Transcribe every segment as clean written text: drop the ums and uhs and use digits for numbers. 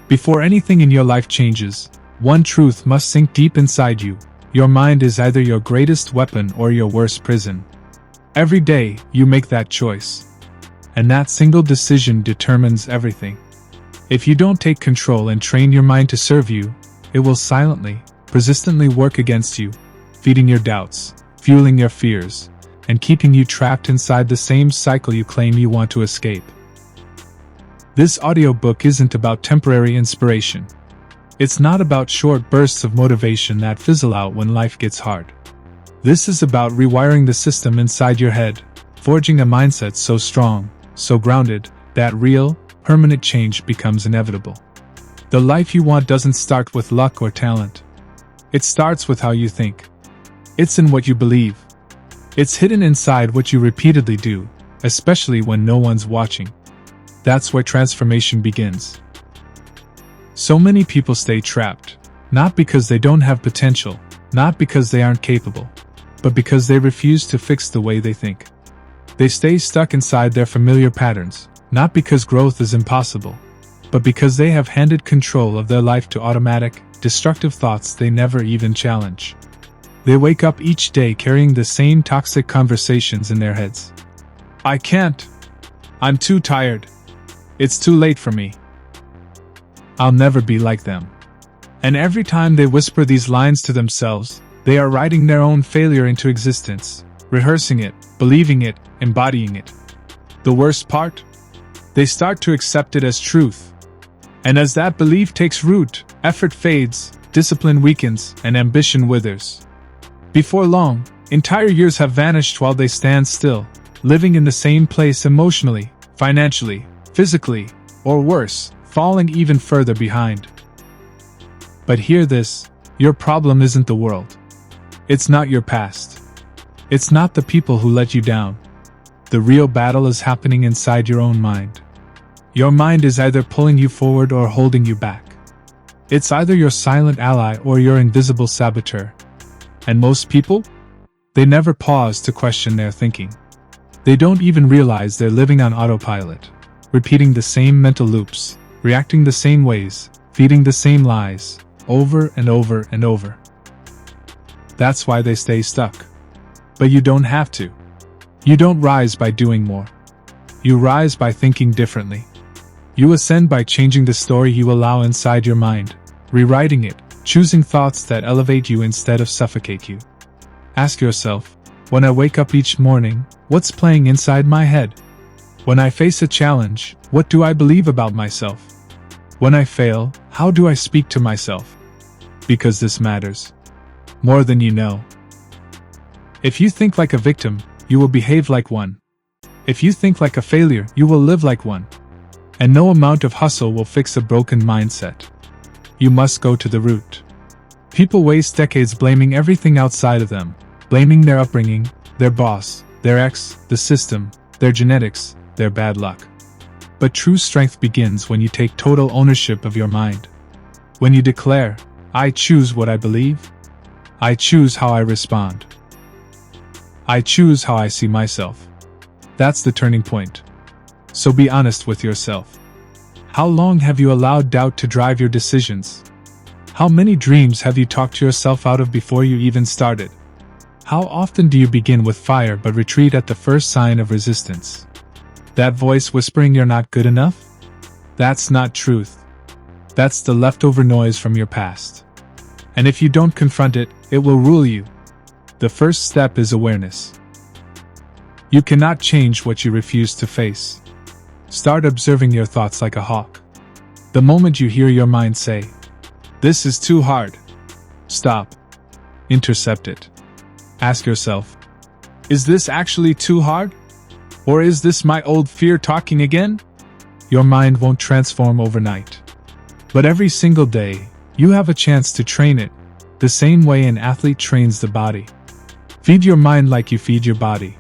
Before anything in your life changes, one truth must sink deep inside you. Your mind is either your greatest weapon or your worst prison. Every day, you make that choice. And that single decision determines everything. If you don't take control and train your mind to serve you, it will silently, persistently work against you, feeding your doubts, fueling your fears, and keeping you trapped inside the same cycle you claim you want to escape. This audiobook isn't about temporary inspiration. It's not about short bursts of motivation that fizzle out when life gets hard. This is about rewiring the system inside your head, forging a mindset so strong, so grounded, that real, permanent change becomes inevitable. The life you want doesn't start with luck or talent. It starts with how you think. It's in what you believe. It's hidden inside what you repeatedly do, especially when no one's watching. That's where transformation begins. So many people stay trapped, not because they don't have potential, not because they aren't capable, but because they refuse to fix the way they think. They stay stuck inside their familiar patterns, not because growth is impossible, but because they have handed control of their life to automatic, destructive thoughts they never even challenge. They wake up each day carrying the same toxic conversations in their heads. I can't. I'm too tired. It's too late for me. I'll never be like them. And every time they whisper these lines to themselves, they are writing their own failure into existence, rehearsing it, believing it, embodying it. The worst part? They start to accept it as truth. And as that belief takes root, effort fades, discipline weakens, and ambition withers. Before long, entire years have vanished while they stand still, living in the same place emotionally, financially, physically, or worse, falling even further behind. But hear this, your problem isn't the world. It's not your past. It's not the people who let you down. The real battle is happening inside your own mind. Your mind is either pulling you forward or holding you back. It's either your silent ally or your invisible saboteur. And most people? They never pause to question their thinking. They don't even realize they're living on autopilot, repeating the same mental loops, reacting the same ways, feeding the same lies, over and over and over. That's why they stay stuck. But you don't have to. You don't rise by doing more. You rise by thinking differently. You ascend by changing the story you allow inside your mind, rewriting it, choosing thoughts that elevate you instead of suffocate you. Ask yourself, when I wake up each morning, what's playing inside my head? When I face a challenge, what do I believe about myself? When I fail, how do I speak to myself? Because this matters. More than you know. If you think like a victim, you will behave like one. If you think like a failure, you will live like one. And no amount of hustle will fix a broken mindset. You must go to the root. People waste decades blaming everything outside of them, blaming their upbringing, their boss, their ex, the system, their genetics, their bad luck. But true strength begins when you take total ownership of your mind. When you declare, I choose what I believe. I choose how I respond. I choose how I see myself. That's the turning point. So be honest with yourself. How long have you allowed doubt to drive your decisions? How many dreams have you talked yourself out of before you even started? How often do you begin with fire but retreat at the first sign of resistance? That voice whispering you're not good enough? That's not truth. That's the leftover noise from your past. And if you don't confront it, it will rule you. The first step is awareness. You cannot change what you refuse to face. Start observing your thoughts like a hawk. The moment you hear your mind say, "This is too hard," stop. Intercept it. Ask yourself, is this actually too hard? Or is this my old fear talking again? Your mind won't transform overnight. But every single day, you have a chance to train it, the same way an athlete trains the body. Feed your mind like you feed your body.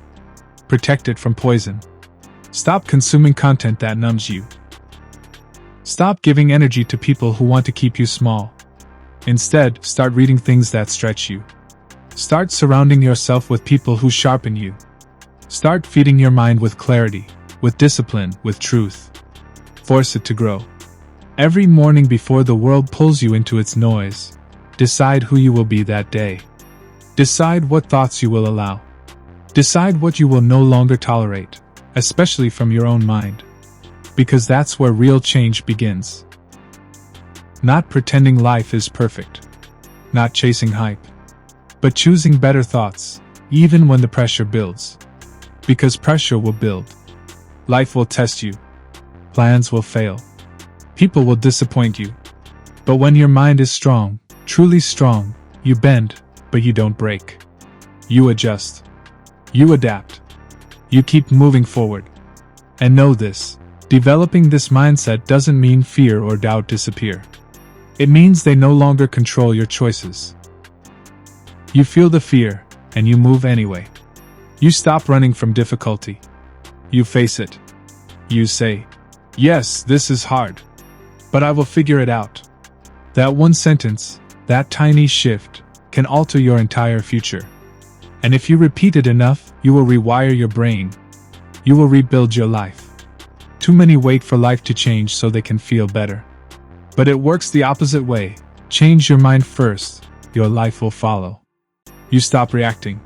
Protect it from poison. Stop consuming content that numbs you. Stop giving energy to people who want to keep you small. Instead, start reading things that stretch you. Start surrounding yourself with people who sharpen you. Start feeding your mind with clarity, with discipline, with truth. Force it to grow. Every morning before the world pulls you into its noise, decide who you will be that day. Decide what thoughts you will allow. Decide what you will no longer tolerate, especially from your own mind. Because that's where real change begins. Not pretending life is perfect. Not chasing hype. But choosing better thoughts, even when the pressure builds. Because pressure will build. Life will test you. Plans will fail. People will disappoint you. But when your mind is strong, truly strong, you bend, but you don't break. You adjust. You adapt. You keep moving forward. And know this, developing this mindset doesn't mean fear or doubt disappear. It means they no longer control your choices. You feel the fear, and you move anyway. You stop running from difficulty. You face it. You say, "Yes, this is hard. But I will figure it out." That one sentence, that tiny shift, can alter your entire future. And if you repeat it enough, you will rewire your brain. You will rebuild your life. Too many wait for life to change so they can feel better. But it works the opposite way. Change your mind first, your life will follow. You stop reacting.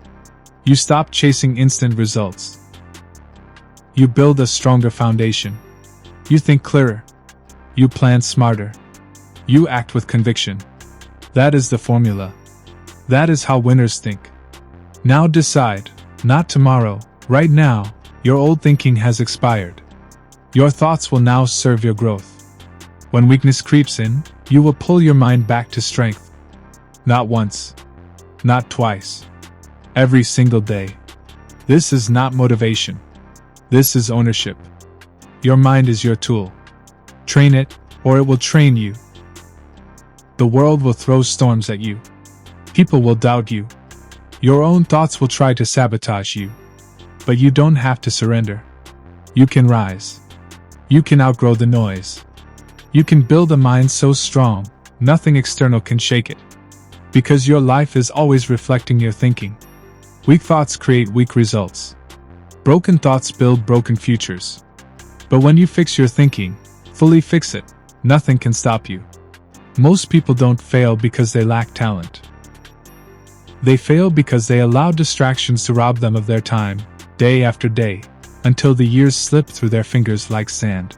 You stop chasing instant results. You build a stronger foundation. You think clearer. You plan smarter. You act with conviction. That is the formula. That is how winners think. Now decide, not tomorrow, right now, your old thinking has expired. Your thoughts will now serve your growth. When weakness creeps in, you will pull your mind back to strength. Not once. Not twice. Every single day. This is not motivation. This is ownership. Your mind is your tool. Train it, or it will train you. The world will throw storms at you. People will doubt you. Your own thoughts will try to sabotage you. But you don't have to surrender. You can rise. You can outgrow the noise. You can build a mind so strong, nothing external can shake it. Because your life is always reflecting your thinking. Weak thoughts create weak results. Broken thoughts build broken futures. But when you fix your thinking, fully fix it, nothing can stop you. Most people don't fail because they lack talent. They fail because they allow distractions to rob them of their time, day after day, until the years slip through their fingers like sand.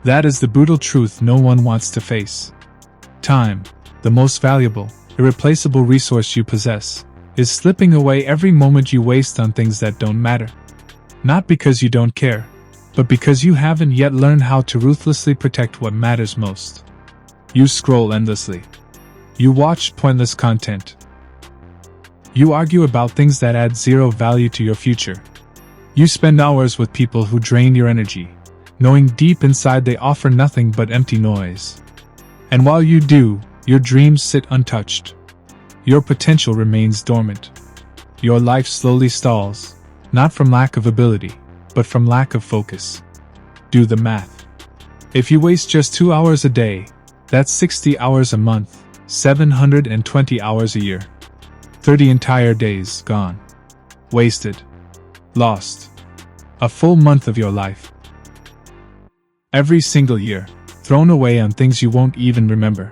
That is the brutal truth no one wants to face. Time, the most valuable, irreplaceable resource you possess, is slipping away every moment you waste on things that don't matter. Not because you don't care, but because you haven't yet learned how to ruthlessly protect what matters most. You scroll endlessly. You watch pointless content. You argue about things that add zero value to your future. You spend hours with people who drain your energy, knowing deep inside they offer nothing but empty noise. And while you do, your dreams sit untouched. Your potential remains dormant. Your life slowly stalls, not from lack of ability, but from lack of focus. Do the math. If you waste just 2 hours a day, that's 60 hours a month, 720 hours a year. 30 entire days gone. Wasted. Lost. A full month of your life. Every single year, thrown away on things you won't even remember.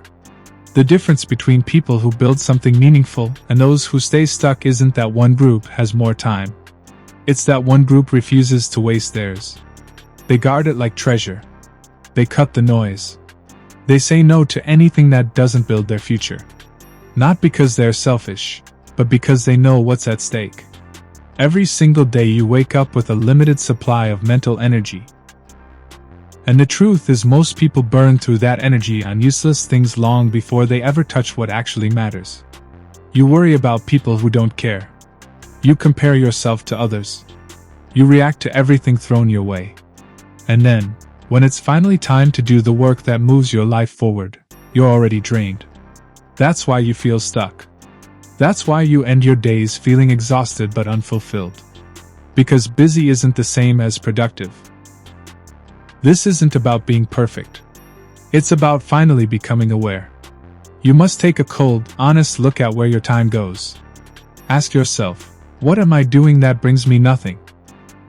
The difference between people who build something meaningful and those who stay stuck isn't that one group has more time. It's that one group refuses to waste theirs. They guard it like treasure. They cut the noise. They say no to anything that doesn't build their future. Not because they're selfish, but because they know what's at stake. Every single day you wake up with a limited supply of mental energy. And the truth is most people burn through that energy on useless things long before they ever touch what actually matters. You worry about people who don't care. You compare yourself to others. You react to everything thrown your way. And then, when it's finally time to do the work that moves your life forward, you're already drained. That's why you feel stuck. That's why you end your days feeling exhausted but unfulfilled. Because busy isn't the same as productive. This isn't about being perfect. It's about finally becoming aware. You must take a cold, honest look at where your time goes. Ask yourself, what am I doing that brings me nothing?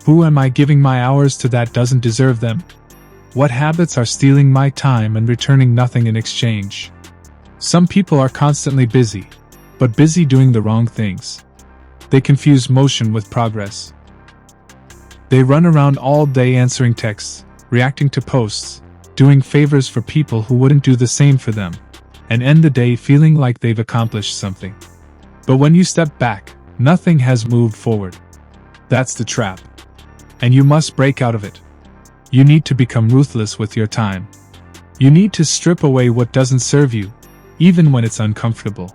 Who am I giving my hours to that doesn't deserve them? What habits are stealing my time and returning nothing in exchange? Some people are constantly busy, but busy doing the wrong things. They confuse motion with progress. They run around all day answering texts, reacting to posts, doing favors for people who wouldn't do the same for them, and end the day feeling like they've accomplished something. But when you step back, nothing has moved forward. That's the trap. And you must break out of it. You need to become ruthless with your time. You need to strip away what doesn't serve you, even when it's uncomfortable.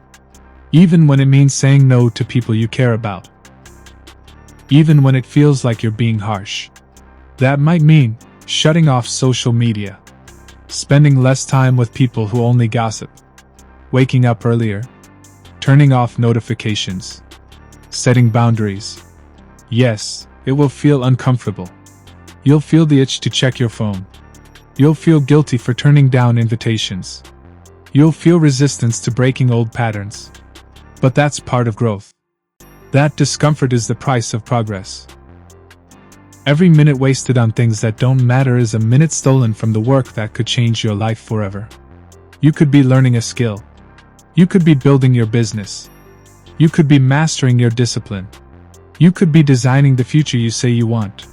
Even when it means saying no to people you care about. Even when it feels like you're being harsh. That might mean shutting off social media, spending less time with people who only gossip, waking up earlier, turning off notifications, setting boundaries. Yes, it will feel uncomfortable. You'll feel the itch to check your phone. You'll feel guilty for turning down invitations. You'll feel resistance to breaking old patterns. But that's part of growth. That discomfort is the price of progress. Every minute wasted on things that don't matter is a minute stolen from the work that could change your life forever. You could be learning a skill. You could be building your business. You could be mastering your discipline. You could be designing the future you say you want.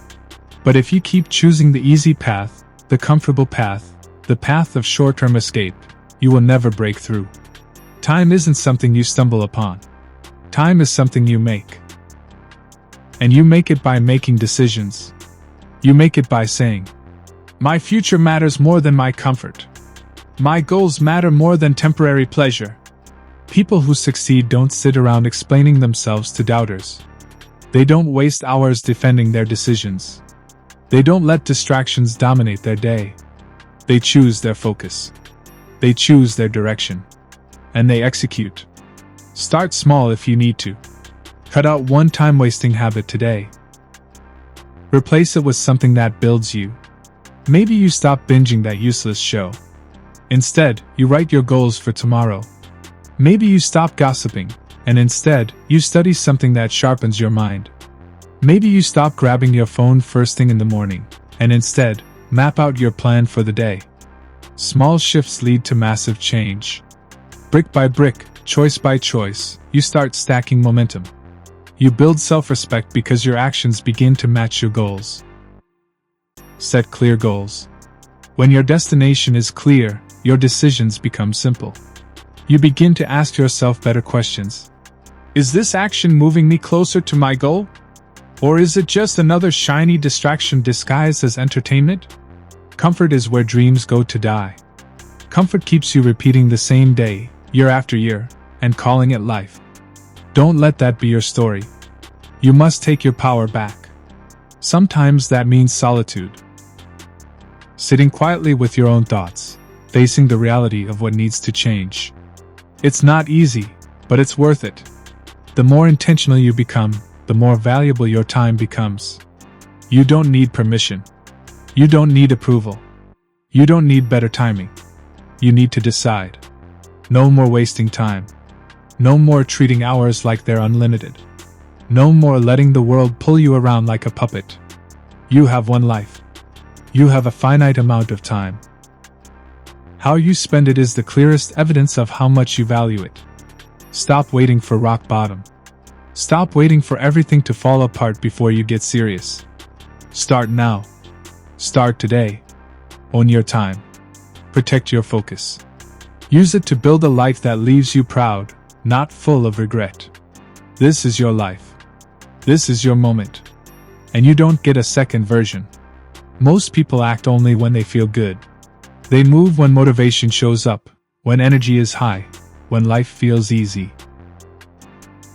But if you keep choosing the easy path, the comfortable path, the path of short-term escape, you will never break through. Time isn't something you stumble upon. Time is something you make. And you make it by making decisions. You make it by saying, "My future matters more than my comfort. My goals matter more than temporary pleasure." People who succeed don't sit around explaining themselves to doubters. They don't waste hours defending their decisions. They don't let distractions dominate their day. They choose their focus. They choose their direction. And they execute. Start small if you need to. Cut out one time-wasting habit today. Replace it with something that builds you. Maybe you stop binging that useless show. Instead, you write your goals for tomorrow. Maybe you stop gossiping, and instead, you study something that sharpens your mind. Maybe you stop grabbing your phone first thing in the morning, and instead, map out your plan for the day. Small shifts lead to massive change. Brick by brick, choice by choice, you start stacking momentum. You build self-respect because your actions begin to match your goals. Set clear goals. When your destination is clear, your decisions become simple. You begin to ask yourself better questions. Is this action moving me closer to my goal? Or is it just another shiny distraction disguised as entertainment? Comfort is where dreams go to die. Comfort keeps you repeating the same day, year after year, and calling it life. Don't let that be your story. You must take your power back. Sometimes that means solitude. Sitting quietly with your own thoughts, facing the reality of what needs to change. It's not easy, but it's worth it. The more intentional you become, the more valuable your time becomes. You don't need permission. You don't need approval. You don't need better timing. You need to decide. No more wasting time. No more treating hours like they're unlimited. No more letting the world pull you around like a puppet. You have one life. You have a finite amount of time. How you spend it is the clearest evidence of how much you value it. Stop waiting for rock bottom. Stop waiting for everything to fall apart before you get serious. Start now. Start today. Own your time. Protect your focus. Use it to build a life that leaves you proud, not full of regret. This is your life. This is your moment. And you don't get a second version. Most people act only when they feel good. They move when motivation shows up, when energy is high, when life feels easy.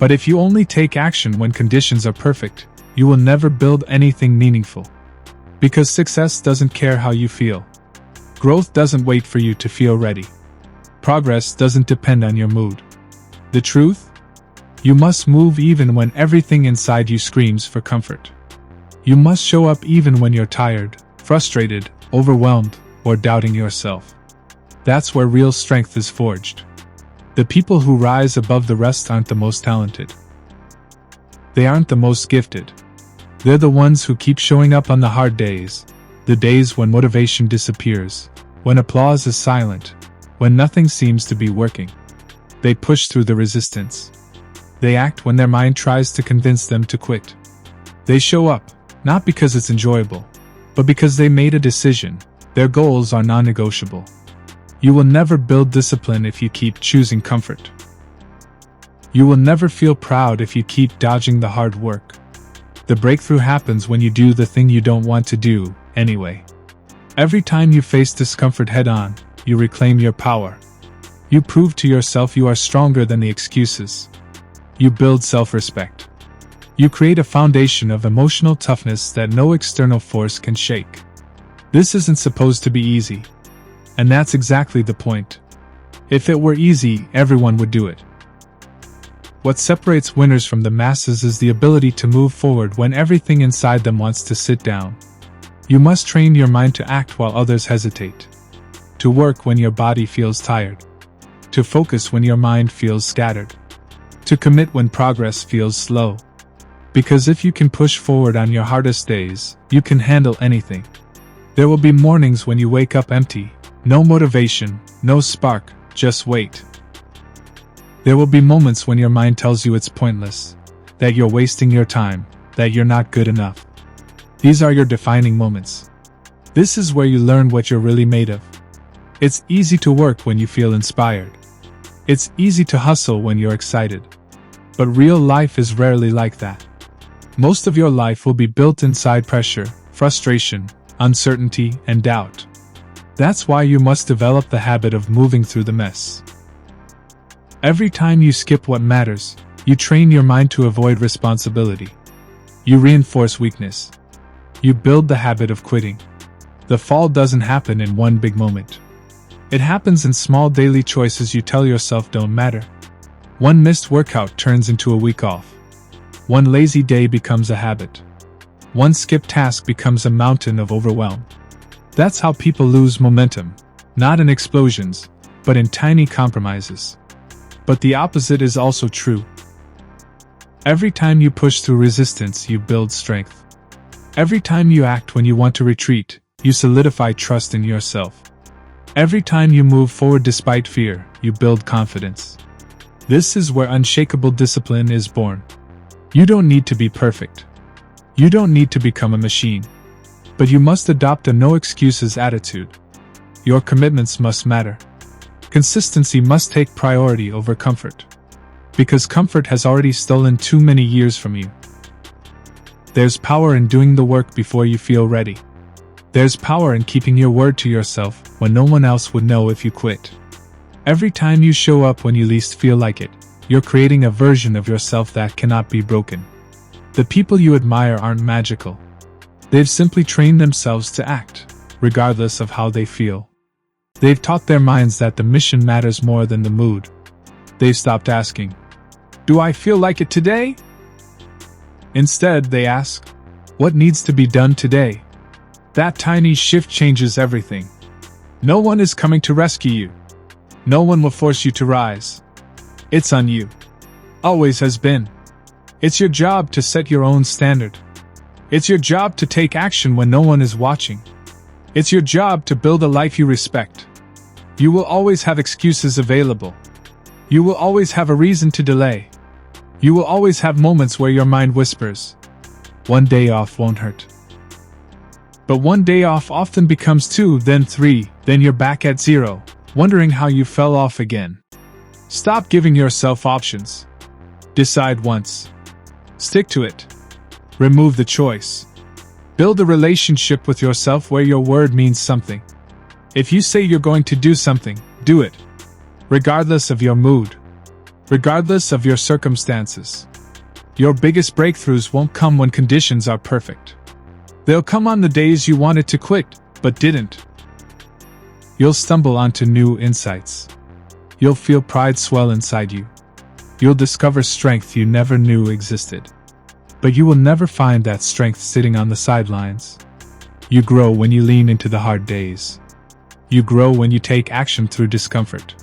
But if you only take action when conditions are perfect, you will never build anything meaningful. Because success doesn't care how you feel. Growth doesn't wait for you to feel ready. Progress doesn't depend on your mood. The truth? You must move even when everything inside you screams for comfort. You must show up even when you're tired, frustrated, overwhelmed, or doubting yourself. That's where real strength is forged. The people who rise above the rest aren't the most talented. They aren't the most gifted. They're the ones who keep showing up on the hard days, The days when motivation disappears, when applause is silent, when nothing seems to be working. They push through the resistance. They act when their mind tries to convince them to quit. They show up, not because it's enjoyable, but because they made a decision. Their goals are non-negotiable. You will never build discipline if you keep choosing comfort. You will never feel proud if you keep dodging the hard work. The breakthrough happens when you do the thing you don't want to do, anyway. Every time you face discomfort head-on, you reclaim your power. You prove to yourself you are stronger than the excuses. You build self-respect. You create a foundation of emotional toughness that no external force can shake. This isn't supposed to be easy. And that's exactly the point. If it were easy, everyone would do it. What separates winners from the masses is the ability to move forward when everything inside them wants to sit down. You must train your mind to act while others hesitate. To work when your body feels tired. To focus when your mind feels scattered. To commit when progress feels slow. Because if you can push forward on your hardest days, you can handle anything. There will be mornings when you wake up empty, no motivation, no spark, just wait. There will be moments when your mind tells you it's pointless, that you're wasting your time, that you're not good enough. These are your defining moments. This is where you learn what you're really made of. It's easy to work when you feel inspired. It's easy to hustle when you're excited. But real life is rarely like that. Most of your life will be built inside pressure, frustration, uncertainty, and doubt. That's why you must develop the habit of moving through the mess. Every time you skip what matters, you train your mind to avoid responsibility. You reinforce weakness. You build the habit of quitting. The fall doesn't happen in one big moment. It happens in small daily choices you tell yourself don't matter. One missed workout turns into a week off. One lazy day becomes a habit. One skipped task becomes a mountain of overwhelm. That's how people lose momentum, not in explosions, but in tiny compromises. But the opposite is also true. Every time you push through resistance, you build strength. Every time you act when you want to retreat, you solidify trust in yourself. Every time you move forward despite fear, you build confidence. This is where unshakable discipline is born. You don't need to be perfect. You don't need to become a machine. But you must adopt a no-excuses attitude. Your commitments must matter. Consistency must take priority over comfort. Because comfort has already stolen too many years from you. There's power in doing the work before you feel ready. There's power in keeping your word to yourself when no one else would know if you quit. Every time you show up when you least feel like it, you're creating a version of yourself that cannot be broken. The people you admire aren't magical. They've simply trained themselves to act, regardless of how they feel. They've taught their minds that the mission matters more than the mood. They've stopped asking, "Do I feel like it today?" Instead, they ask, "What needs to be done today?" That tiny shift changes everything. No one is coming to rescue you. No one will force you to rise. It's on you. Always has been. It's your job to set your own standard. It's your job to take action when no one is watching. It's your job to build a life you respect. You will always have excuses available. You will always have a reason to delay. You will always have moments where your mind whispers, "One day off won't hurt." But one day off often becomes 2, then 3, then you're back at 0, wondering how you fell off again. Stop giving yourself options. Decide once. Stick to it. Remove the choice. Build a relationship with yourself where your word means something. If you say you're going to do something, do it. Regardless of your mood. Regardless of your circumstances. Your biggest breakthroughs won't come when conditions are perfect. They'll come on the days you wanted to quit, but didn't. You'll stumble onto new insights. You'll feel pride swell inside you. You'll discover strength you never knew existed. But you will never find that strength sitting on the sidelines. You grow when you lean into the hard days. You grow when you take action through discomfort.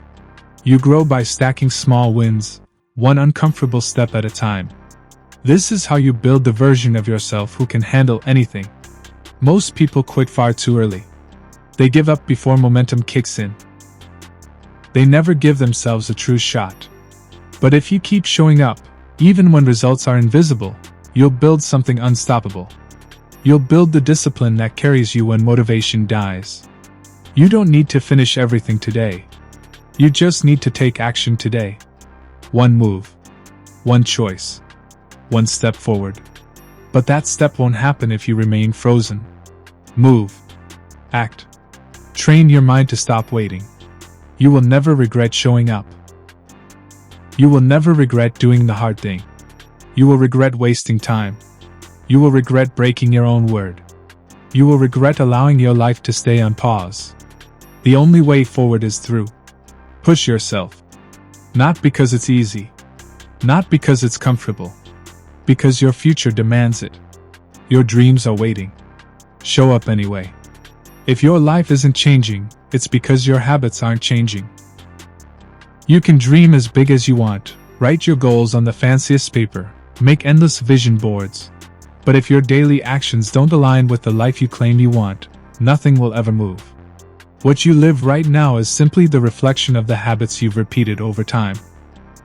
You grow by stacking small wins, one uncomfortable step at a time. This is how you build the version of yourself who can handle anything. Most people quit far too early. They give up before momentum kicks in. They never give themselves a true shot. But if you keep showing up, even when results are invisible, you'll build something unstoppable. You'll build the discipline that carries you when motivation dies. You don't need to finish everything today. You just need to take action today. One move. One choice. One step forward. But that step won't happen if you remain frozen. Move. Act. Train your mind to stop waiting. You will never regret showing up. You will never regret doing the hard thing. You will regret wasting time. You will regret breaking your own word. You will regret allowing your life to stay on pause. The only way forward is through. Push yourself. Not because it's easy. Not because it's comfortable. Because your future demands it. Your dreams are waiting. Show up anyway. If your life isn't changing, it's because your habits aren't changing. You can dream as big as you want, write your goals on the fanciest paper, make endless vision boards. But if your daily actions don't align with the life you claim you want, nothing will ever move. What you live right now is simply the reflection of the habits you've repeated over time.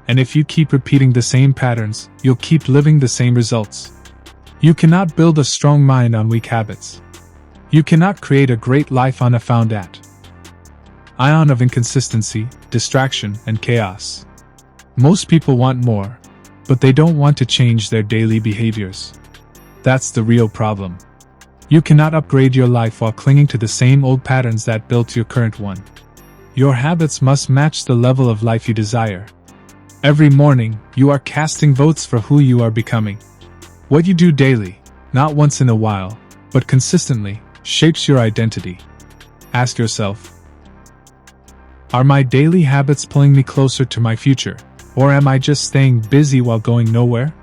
And if you keep repeating the same patterns, you'll keep living the same results. You cannot build a strong mind on weak habits. You cannot create a great life on a found ion of inconsistency, distraction, and chaos. Most people want more, but they don't want to change their daily behaviors. That's the real problem. You cannot upgrade your life while clinging to the same old patterns that built your current one. Your habits must match the level of life you desire. Every morning, you are casting votes for who you are becoming. What you do daily, not once in a while, but consistently, shapes your identity. Ask yourself, are my daily habits pulling me closer to my future, or am I just staying busy while going nowhere?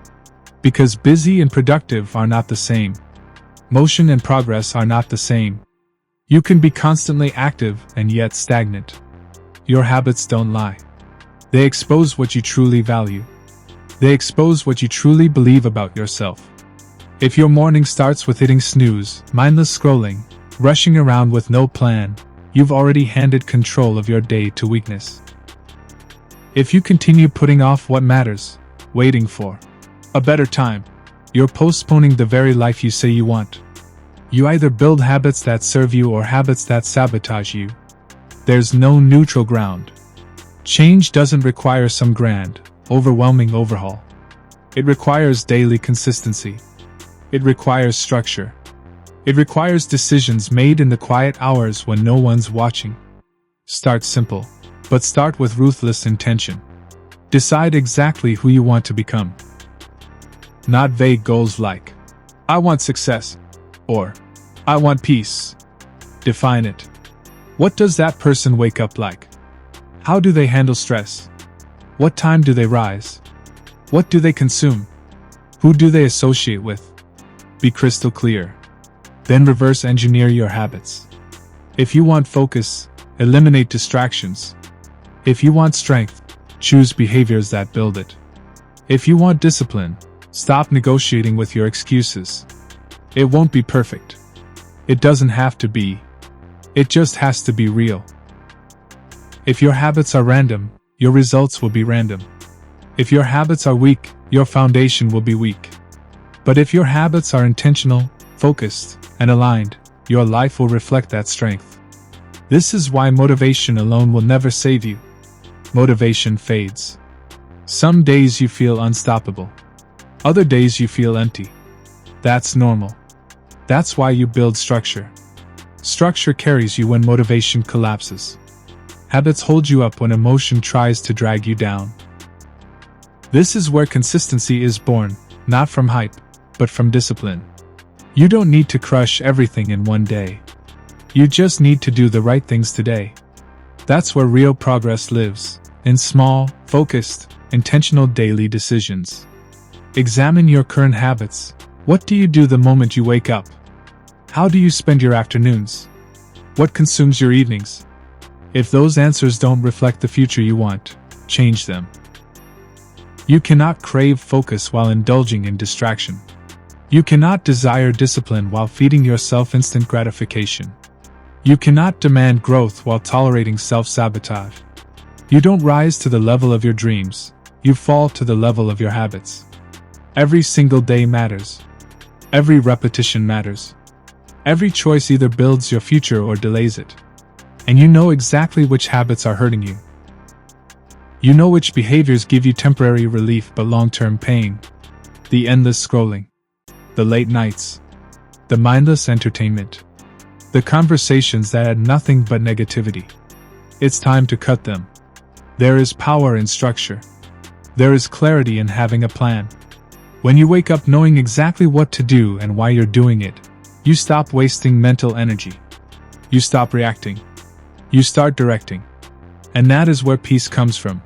Because busy and productive are not the same. Motion and progress are not the same. You can be constantly active and yet stagnant. Your habits don't lie. They expose what you truly value. They expose what you truly believe about yourself. If your morning starts with hitting snooze, mindless scrolling, rushing around with no plan, you've already handed control of your day to weakness. If you continue putting off what matters, waiting for a better time, you're postponing the very life you say you want. You either build habits that serve you or habits that sabotage you. There's no neutral ground. Change doesn't require some grand, overwhelming overhaul. It requires daily consistency. It requires structure. It requires decisions made in the quiet hours when no one's watching. Start simple, but start with ruthless intention. Decide exactly who you want to become. Not vague goals like, I want success, or I want peace. Define it. What does that person wake up like? How do they handle stress? What time do they rise? What do they consume? Who do they associate with? Be crystal clear. Then reverse engineer your habits. If you want focus, eliminate distractions. If you want strength, choose behaviors that build it. If you want discipline, stop negotiating with your excuses. It won't be perfect. It doesn't have to be. It just has to be real. If your habits are random, your results will be random. If your habits are weak, your foundation will be weak. But if your habits are intentional, focused, and aligned, your life will reflect that strength. This is why motivation alone will never save you. Motivation fades. Some days you feel unstoppable. Other days you feel empty. That's normal. That's why you build structure. Structure carries you when motivation collapses. Habits hold you up when emotion tries to drag you down. This is where consistency is born, not from hype, but from discipline. You don't need to crush everything in one day. You just need to do the right things today. That's where real progress lives, in small, focused, intentional daily decisions. Examine your current habits. What do you do the moment you wake up? How do you spend your afternoons? What consumes your evenings? If those answers don't reflect the future you want, change them. You cannot crave focus while indulging in distraction. You cannot desire discipline while feeding yourself instant gratification. You cannot demand growth while tolerating self-sabotage. You don't rise to the level of your dreams, you fall to the level of your habits. Every single day matters. Every repetition matters. Every choice either builds your future or delays it. And you know exactly which habits are hurting you. You know which behaviors give you temporary relief but long-term pain. The endless scrolling. The late nights. The mindless entertainment. The conversations that add nothing but negativity. It's time to cut them. There is power in structure. There is clarity in having a plan. When you wake up knowing exactly what to do and why you're doing it, you stop wasting mental energy. You stop reacting. You start directing. And that is where peace comes from.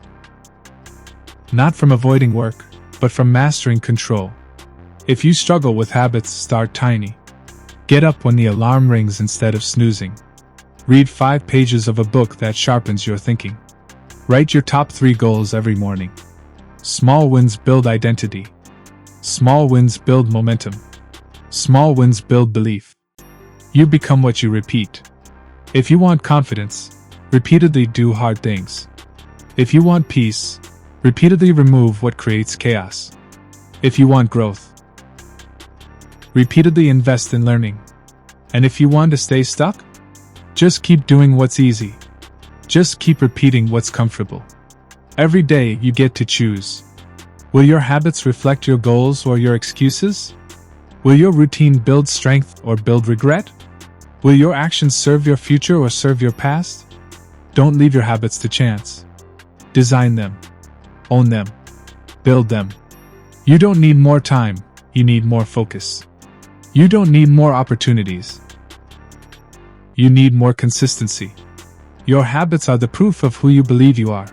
Not from avoiding work, but from mastering control. If you struggle with habits, start tiny. Get up when the alarm rings instead of snoozing. Read 5 pages of a book that sharpens your thinking. Write your top 3 goals every morning. Small wins build identity. Small wins build momentum. Small wins build belief. You become what you repeat. If you want confidence, repeatedly do hard things. If you want peace, repeatedly remove what creates chaos. If you want growth, repeatedly invest in learning. And if you want to stay stuck, just keep doing what's easy. Just keep repeating what's comfortable. Every day you get to choose. Will your habits reflect your goals or your excuses? Will your routine build strength or build regret? Will your actions serve your future or serve your past? Don't leave your habits to chance. Design them. Own them. Build them. You don't need more time, you need more focus. You don't need more opportunities. You need more consistency. Your habits are the proof of who you believe you are.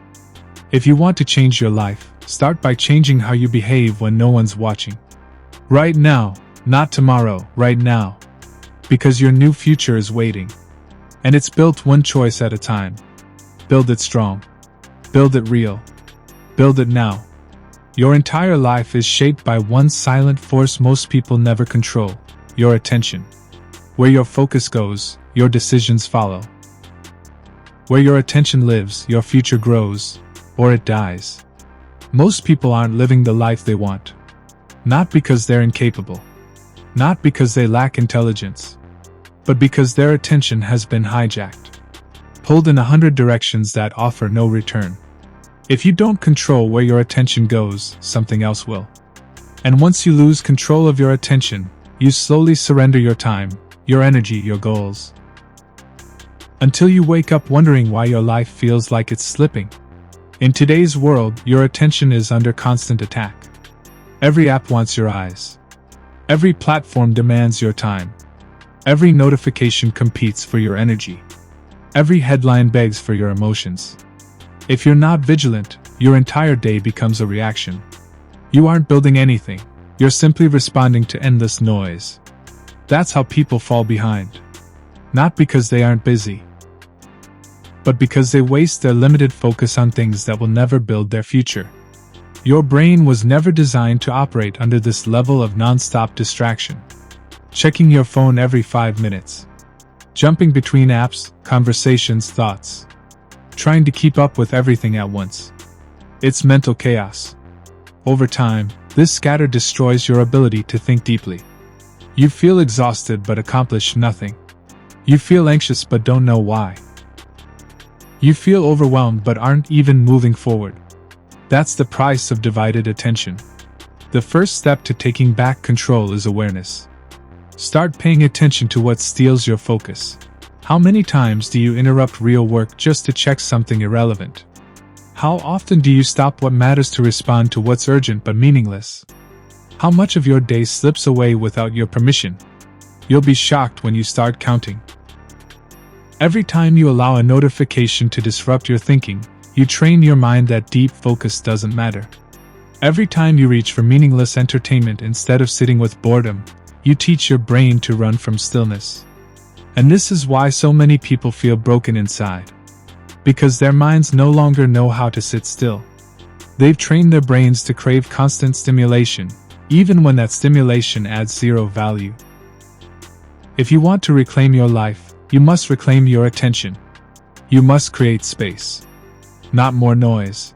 If you want to change your life, start by changing how you behave when no one's watching. Right now, not tomorrow, right now. Because your new future is waiting. And it's built one choice at a time. Build it strong. Build it real. Build it now. Your entire life is shaped by one silent force most people never control: your attention. Where your focus goes, your decisions follow. Where your attention lives, your future grows, or it dies. Most people aren't living the life they want. Not because they're incapable. Not because they lack intelligence. But because their attention has been hijacked. Pulled in 100 directions that offer no return. If you don't control where your attention goes, something else will. And once you lose control of your attention, you slowly surrender your time, your energy, your goals. Until you wake up wondering why your life feels like it's slipping. In today's world, your attention is under constant attack. Every app wants your eyes. Every platform demands your time. Every notification competes for your energy. Every headline begs for your emotions. If you're not vigilant, your entire day becomes a reaction. You aren't building anything, you're simply responding to endless noise. That's how people fall behind. Not because they aren't busy, but because they waste their limited focus on things that will never build their future. Your brain was never designed to operate under this level of non-stop distraction. Checking your phone every 5 minutes. Jumping between apps, conversations, thoughts. Trying to keep up with everything at once. It's mental chaos. Over time, this scatter destroys your ability to think deeply. You feel exhausted but accomplish nothing. You feel anxious but don't know why. You feel overwhelmed but aren't even moving forward. That's the price of divided attention. The first step to taking back control is awareness. Start paying attention to what steals your focus. How many times do you interrupt real work just to check something irrelevant? How often do you stop what matters to respond to what's urgent but meaningless? How much of your day slips away without your permission? You'll be shocked when you start counting. Every time you allow a notification to disrupt your thinking, you train your mind that deep focus doesn't matter. Every time you reach for meaningless entertainment instead of sitting with boredom, you teach your brain to run from stillness. And this is why so many people feel broken inside. Because their minds no longer know how to sit still. They've trained their brains to crave constant stimulation, even when that stimulation adds zero value. If you want to reclaim your life, you must reclaim your attention. You must create space. Not more noise.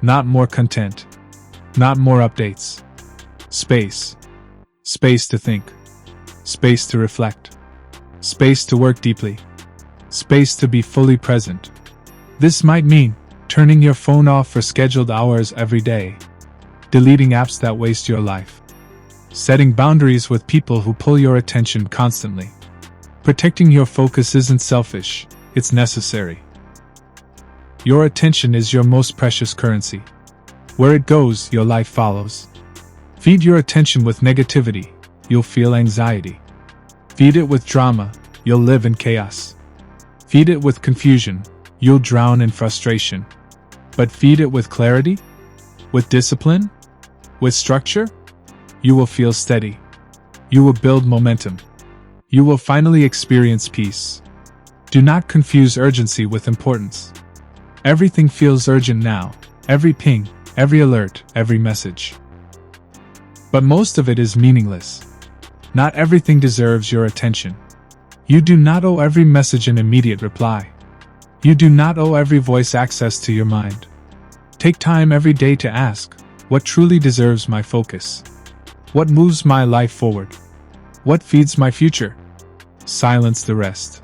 Not more content. Not more updates. Space. Space to think. Space to reflect. Space to work deeply. Space to be fully present. This might mean turning your phone off for scheduled hours every day, deleting apps that waste your life, setting boundaries with people who pull your attention constantly. Protecting your focus isn't selfish, it's necessary. Your attention is your most precious currency. Where it goes, your life follows. Feed your attention with negativity, you'll feel anxiety. Feed it with drama, you'll live in chaos. Feed it with confusion, you'll drown in frustration. But feed it with clarity, with discipline, with structure, you will feel steady. You will build momentum. You will finally experience peace. Do not confuse urgency with importance. Everything feels urgent now, every ping, every alert, every message. But most of it is meaningless. Not everything deserves your attention. You do not owe every message an immediate reply. You do not owe every voice access to your mind. Take time every day to ask, what truly deserves my focus? What moves my life forward? What feeds my future? Silence the rest.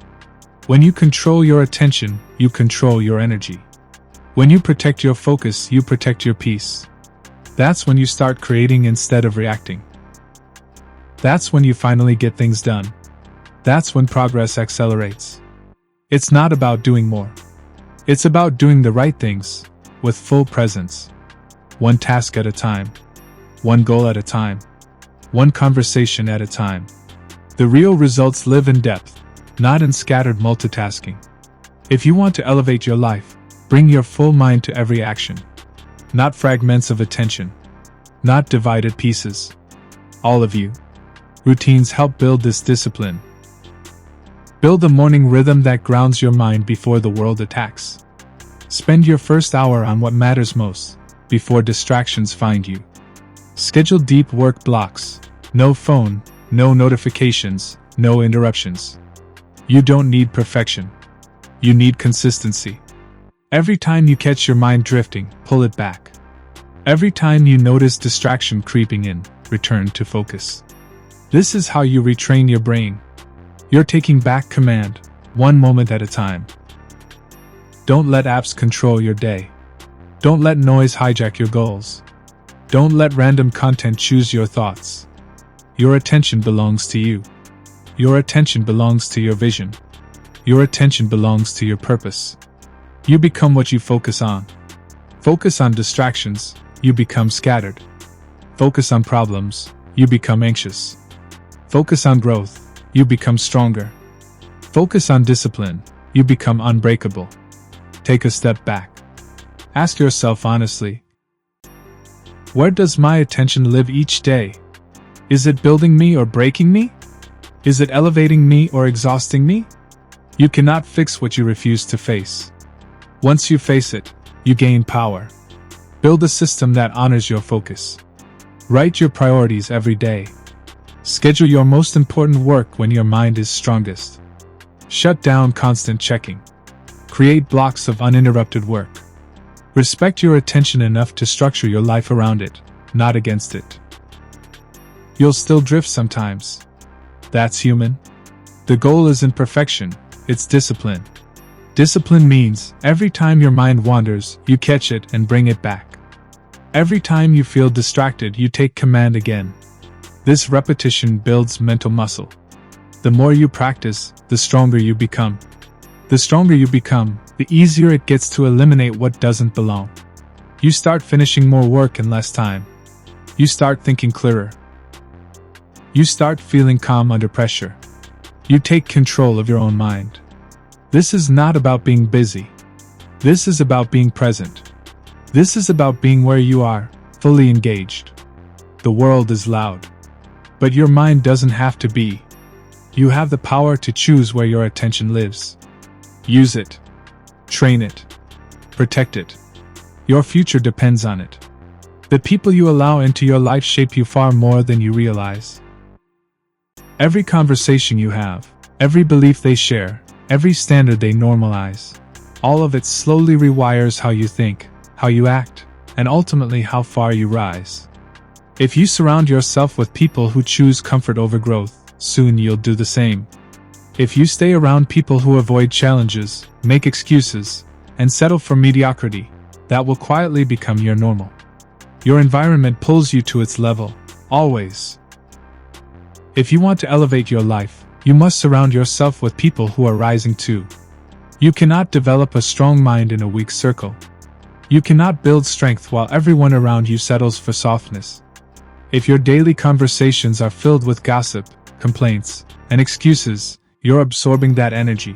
When you control your attention, you control your energy. When you protect your focus, you protect your peace. That's when you start creating instead of reacting. That's when you finally get things done. That's when progress accelerates. It's not about doing more. It's about doing the right things, with full presence. One task at a time. One goal at a time. One conversation at a time. The real results live in depth, not in scattered multitasking. If you want to elevate your life, bring your full mind to every action. Not fragments of attention. Not divided pieces. All of you. Routines help build this discipline. Build a morning rhythm that grounds your mind before the world attacks. Spend your first hour on what matters most, before distractions find you. Schedule deep work blocks. No phone, no notifications, no interruptions. You don't need perfection. You need consistency. Every time you catch your mind drifting, pull it back. Every time you notice distraction creeping in, return to focus. This is how you retrain your brain. You're taking back command, one moment at a time. Don't let apps control your day. Don't let noise hijack your goals. Don't let random content choose your thoughts. Your attention belongs to you. Your attention belongs to your vision. Your attention belongs to your purpose. You become what you focus on. Focus on distractions, you become scattered. Focus on problems, you become anxious. Focus on growth, you become stronger. Focus on discipline, you become unbreakable. Take a step back. Ask yourself honestly, where does my attention live each day? Is it building me or breaking me? Is it elevating me or exhausting me? You cannot fix what you refuse to face. Once you face it, you gain power. Build a system that honors your focus. Write your priorities every day. Schedule your most important work when your mind is strongest. Shut down constant checking. Create blocks of uninterrupted work. Respect your attention enough to structure your life around it, not against it. You'll still drift sometimes. That's human. The goal isn't perfection, it's discipline. Discipline means every time your mind wanders, you catch it and bring it back. Every time you feel distracted, you take command again. This repetition builds mental muscle. The more you practice, the stronger you become. The stronger you become, the easier it gets to eliminate what doesn't belong. You start finishing more work in less time. You start thinking clearer. You start feeling calm under pressure. You take control of your own mind. This is not about being busy. This is about being present. This is about being where you are, fully engaged. The world is loud. But your mind doesn't have to be. You have the power to choose where your attention lives. Use it. Train it. Protect it. Your future depends on it. The people you allow into your life shape you far more than you realize. Every conversation you have, every belief they share, every standard they normalize, all of it slowly rewires how you think, how you act, and ultimately how far you rise. If you surround yourself with people who choose comfort over growth, soon you'll do the same. If you stay around people who avoid challenges, make excuses, and settle for mediocrity, that will quietly become your normal. Your environment pulls you to its level, always. If you want to elevate your life, you must surround yourself with people who are rising too. You cannot develop a strong mind in a weak circle. You cannot build strength while everyone around you settles for softness. If your daily conversations are filled with gossip, complaints, and excuses, you're absorbing that energy.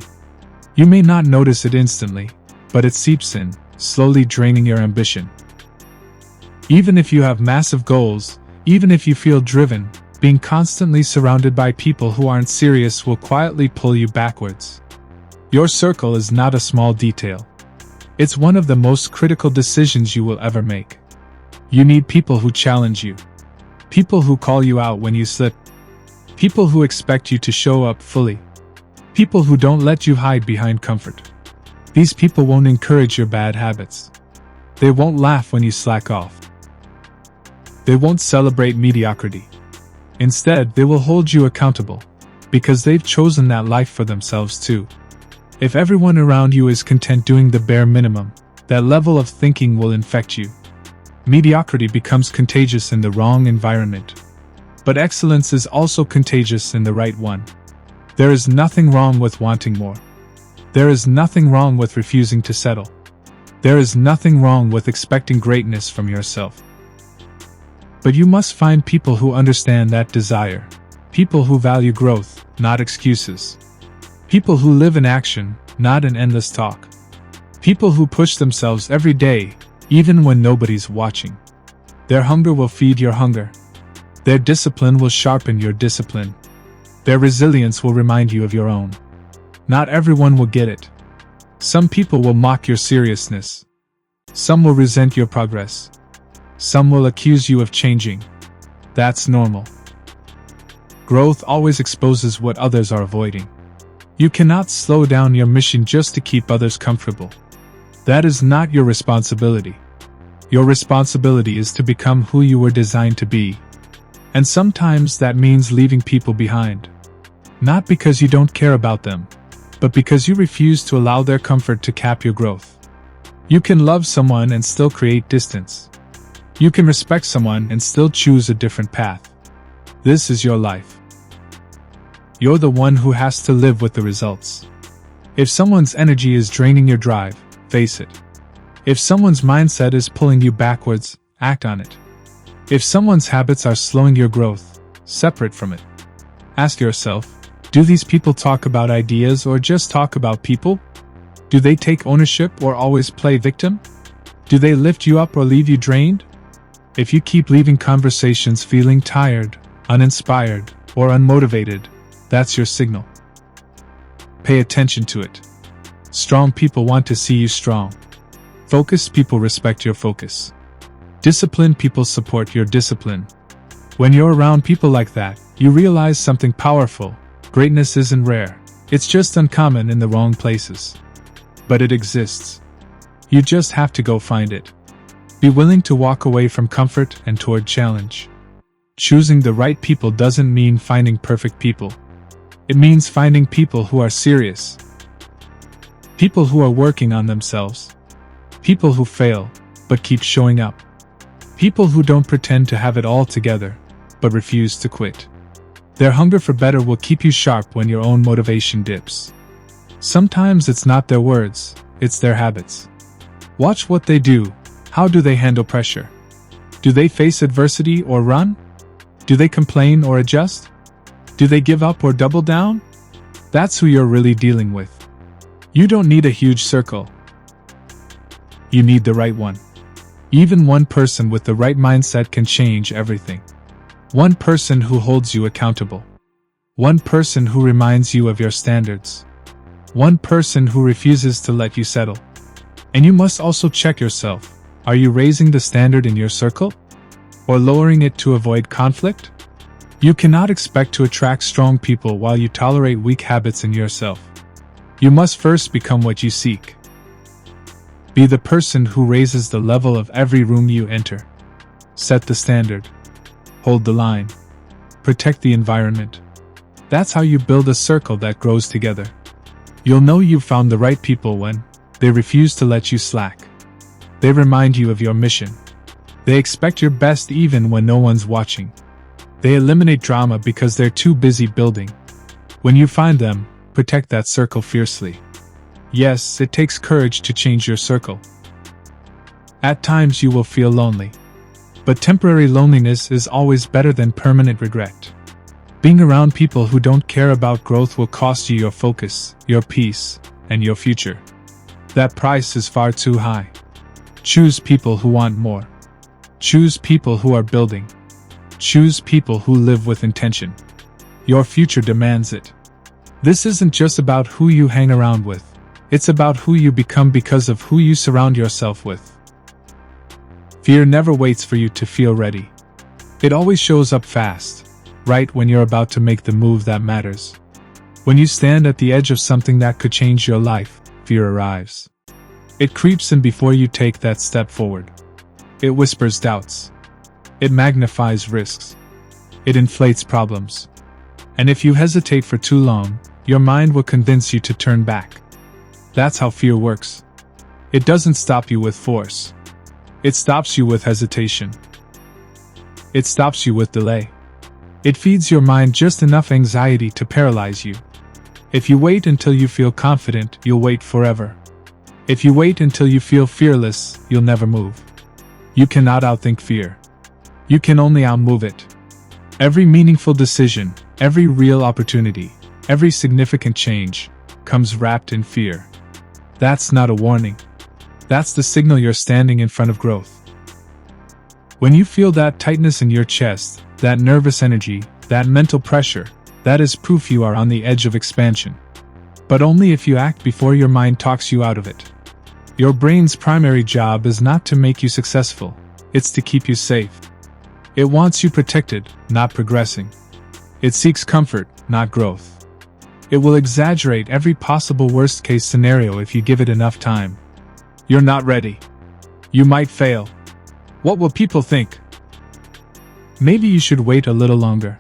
You may not notice it instantly, but it seeps in, slowly draining your ambition. Even if you have massive goals, even if you feel driven, being constantly surrounded by people who aren't serious will quietly pull you backwards. Your circle is not a small detail. It's one of the most critical decisions you will ever make. You need people who challenge you. People who call you out when you slip. People who expect you to show up fully. People who don't let you hide behind comfort. These people won't encourage your bad habits. They won't laugh when you slack off. They won't celebrate mediocrity. Instead, they will hold you accountable, because they've chosen that life for themselves too. If everyone around you is content doing the bare minimum, that level of thinking will infect you. Mediocrity becomes contagious in the wrong environment. But excellence is also contagious in the right one. There is nothing wrong with wanting more. There is nothing wrong with refusing to settle. There is nothing wrong with expecting greatness from yourself. But you must find people who understand that desire. People who value growth, not excuses. People who live in action, not in endless talk. People who push themselves every day, even when nobody's watching. Their hunger will feed your hunger. Their discipline will sharpen your discipline. Their resilience will remind you of your own. Not everyone will get it. Some people will mock your seriousness. Some will resent your progress. Some will accuse you of changing. That's normal. Growth always exposes what others are avoiding. You cannot slow down your mission just to keep others comfortable. That is not your responsibility. Your responsibility is to become who you were designed to be. And sometimes that means leaving people behind. Not because you don't care about them, but because you refuse to allow their comfort to cap your growth. You can love someone and still create distance. You can respect someone and still choose a different path. This is your life. You're the one who has to live with the results. If someone's energy is draining your drive, face it. If someone's mindset is pulling you backwards, act on it. If someone's habits are slowing your growth, separate from it. Ask yourself, do these people talk about ideas or just talk about people? Do they take ownership or always play victim? Do they lift you up or leave you drained? If you keep leaving conversations feeling tired, uninspired, or unmotivated, that's your signal. Pay attention to it. Strong people want to see you strong. Focused people respect your focus. Disciplined people support your discipline. When you're around people like that, you realize something powerful. Greatness isn't rare. It's just uncommon in the wrong places. But it exists. You just have to go find it. Be willing to walk away from comfort and toward challenge. Choosing the right people doesn't mean finding perfect people. It means finding people who are serious. People who are working on themselves. People who fail, but keep showing up. People who don't pretend to have it all together, but refuse to quit. Their hunger for better will keep you sharp when your own motivation dips. Sometimes it's not their words, it's their habits. Watch what they do. How do they handle pressure? Do they face adversity or run? Do they complain or adjust? Do they give up or double down? That's who you're really dealing with. You don't need a huge circle. You need the right one. Even one person with the right mindset can change everything. One person who holds you accountable. One person who reminds you of your standards. One person who refuses to let you settle. And you must also check yourself. Are you raising the standard in your circle? Or lowering it to avoid conflict? You cannot expect to attract strong people while you tolerate weak habits in yourself. You must first become what you seek. Be the person who raises the level of every room you enter. Set the standard. Hold the line. Protect the environment. That's how you build a circle that grows together. You'll know you've found the right people when they refuse to let you slack. They remind you of your mission. They expect your best even when no one's watching. They eliminate drama because they're too busy building. When you find them, protect that circle fiercely. Yes, it takes courage to change your circle. At times you will feel lonely. But temporary loneliness is always better than permanent regret. Being around people who don't care about growth will cost you your focus, your peace, and your future. That price is far too high. Choose people who want more. Choose people who are building. Choose people who live with intention. Your future demands it. This isn't just about who you hang around with. It's about who you become because of who you surround yourself with. Fear never waits for you to feel ready. It always shows up fast, right when you're about to make the move that matters. When you stand at the edge of something that could change your life, fear arrives. It creeps in before you take that step forward. It whispers doubts. It magnifies risks. It inflates problems. And if you hesitate for too long, your mind will convince you to turn back. That's how fear works. It doesn't stop you with force. It stops you with hesitation. It stops you with delay. It feeds your mind just enough anxiety to paralyze you. If you wait until you feel confident, you'll wait forever. If you wait until you feel fearless, you'll never move. You cannot outthink fear. You can only outmove it. Every meaningful decision, every real opportunity, every significant change, comes wrapped in fear. That's not a warning. That's the signal you're standing in front of growth. When you feel that tightness in your chest, that nervous energy, that mental pressure, that is proof you are on the edge of expansion. But only if you act before your mind talks you out of it. Your brain's primary job is not to make you successful, it's to keep you safe. It wants you protected, not progressing. It seeks comfort, not growth. It will exaggerate every possible worst-case scenario if you give it enough time. You're not ready. You might fail. What will people think? Maybe you should wait a little longer.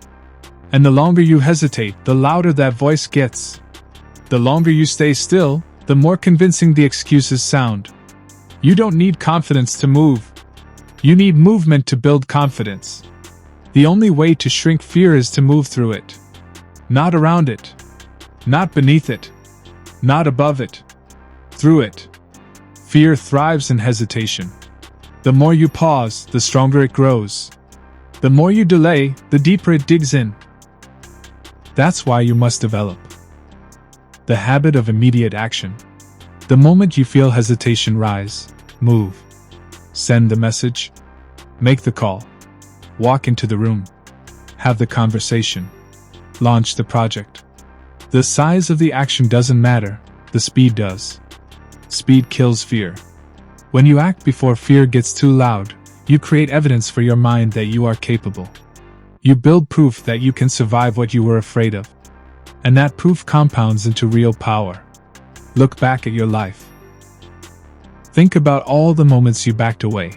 And the longer you hesitate, the louder that voice gets. The longer you stay still, the more convincing the excuses sound. You don't need confidence to move. You need movement to build confidence. The only way to shrink fear is to move through it. Not around it. Not beneath it. Not above it. Through it. Fear thrives in hesitation. The more you pause, the stronger it grows. The more you delay, the deeper it digs in. That's why you must develop the habit of immediate action. The moment you feel hesitation rise, move. Send the message. Make the call. Walk into the room. Have the conversation. Launch the project. The size of the action doesn't matter, the speed does. Speed kills fear. When you act before fear gets too loud, you create evidence for your mind that you are capable. You build proof that you can survive what you were afraid of. And that proof compounds into real power. Look back at your life. Think about all the moments you backed away.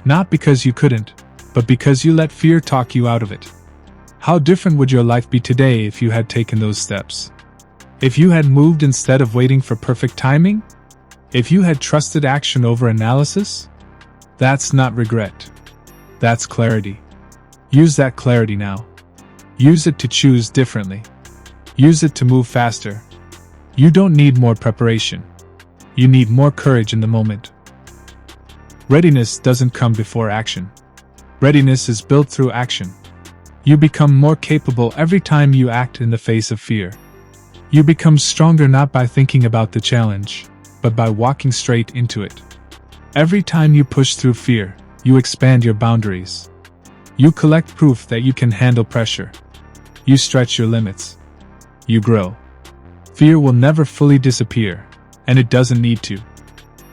Not because you couldn't, but because you let fear talk you out of it. How different would your life be today if you had taken those steps? If you had moved instead of waiting for perfect timing? If you had trusted action over analysis? That's not regret. That's clarity. Use that clarity now. Use it to choose differently. Use it to move faster. You don't need more preparation. You need more courage in the moment. Readiness doesn't come before action. Readiness is built through action. You become more capable every time you act in the face of fear. You become stronger not by thinking about the challenge, but by walking straight into it. Every time you push through fear, you expand your boundaries. You collect proof that you can handle pressure. You stretch your limits. You grow. Fear will never fully disappear, and it doesn't need to.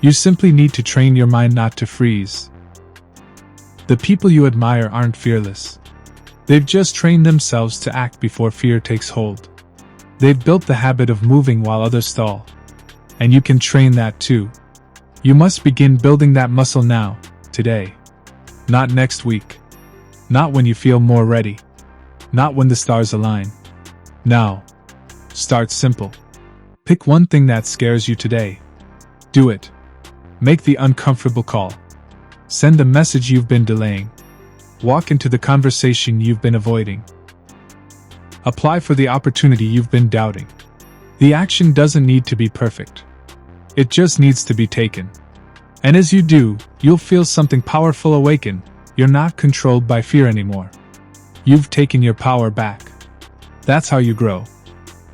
You simply need to train your mind not to freeze. The people you admire aren't fearless. They've just trained themselves to act before fear takes hold. They've built the habit of moving while others stall. And you can train that too. You must begin building that muscle now, today. Not next week. Not when you feel more ready. Not when the stars align. Now. Start simple. Pick one thing that scares you today. Do it. Make the uncomfortable call. Send the message you've been delaying. Walk into the conversation you've been avoiding. Apply for the opportunity you've been doubting. The action doesn't need to be perfect. It just needs to be taken. And as you do, you'll feel something powerful awaken. You're not controlled by fear anymore. You've taken your power back. That's how you grow.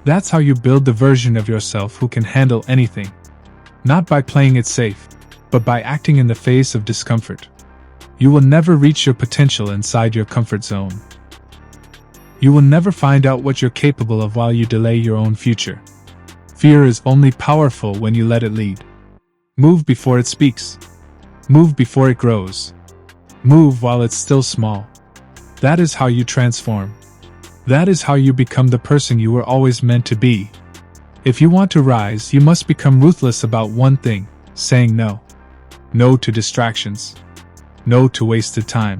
That's how you build the version of yourself who can handle anything. Not by playing it safe, but by acting in the face of discomfort. You will never reach your potential inside your comfort zone. You will never find out what you're capable of while you delay your own future. Fear is only powerful when you let it lead. Move before it speaks. Move before it grows. Move while it's still small. That is how you transform. That is how you become the person you were always meant to be. If you want to rise, you must become ruthless about one thing: saying no. No to distractions. No to wasted time.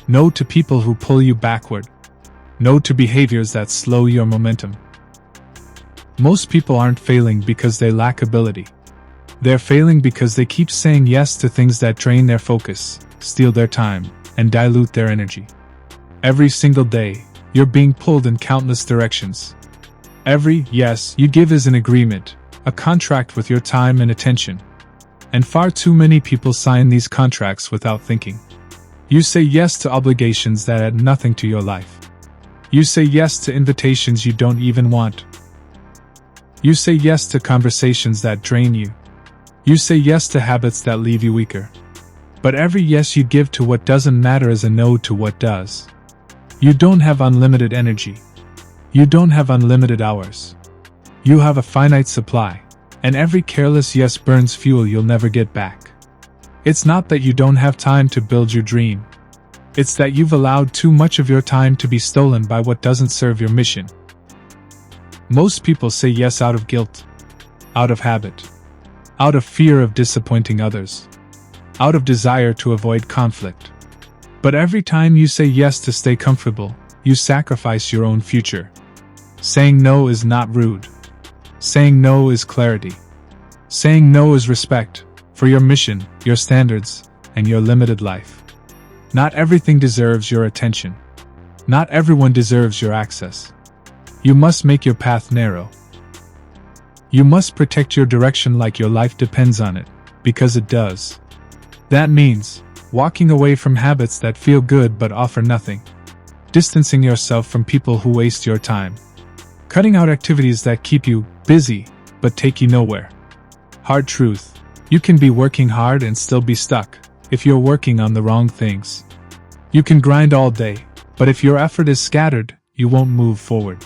No to people who pull you backward. No to behaviors that slow your momentum. Most people aren't failing because they lack ability. They're failing because they keep saying yes to things that drain their focus, steal their time, and dilute their energy. Every single day, you're being pulled in countless directions. Every yes you give is an agreement, a contract with your time and attention. And far too many people sign these contracts without thinking. You say yes to obligations that add nothing to your life. You say yes to invitations you don't even want. You say yes to conversations that drain you. You say yes to habits that leave you weaker. But every yes you give to what doesn't matter is a no to what does. You don't have unlimited energy. You don't have unlimited hours. You have a finite supply, and every careless yes burns fuel you'll never get back. It's not that you don't have time to build your dream. It's that you've allowed too much of your time to be stolen by what doesn't serve your mission. Most people say yes out of guilt, out of habit, out of fear of disappointing others, out of desire to avoid conflict. But every time you say yes to stay comfortable, you sacrifice your own future. Saying no is not rude. Saying no is clarity. Saying no is respect for your mission, your standards, and your limited life. Not everything deserves your attention. Not everyone deserves your access. You must make your path narrow. You must protect your direction like your life depends on it, because it does. That means walking away from habits that feel good but offer nothing. Distancing yourself from people who waste your time. Cutting out activities that keep you busy but take you nowhere. Hard truth: you can be working hard and still be stuck if you're working on the wrong things. You can grind all day, but if your effort is scattered, you won't move forward.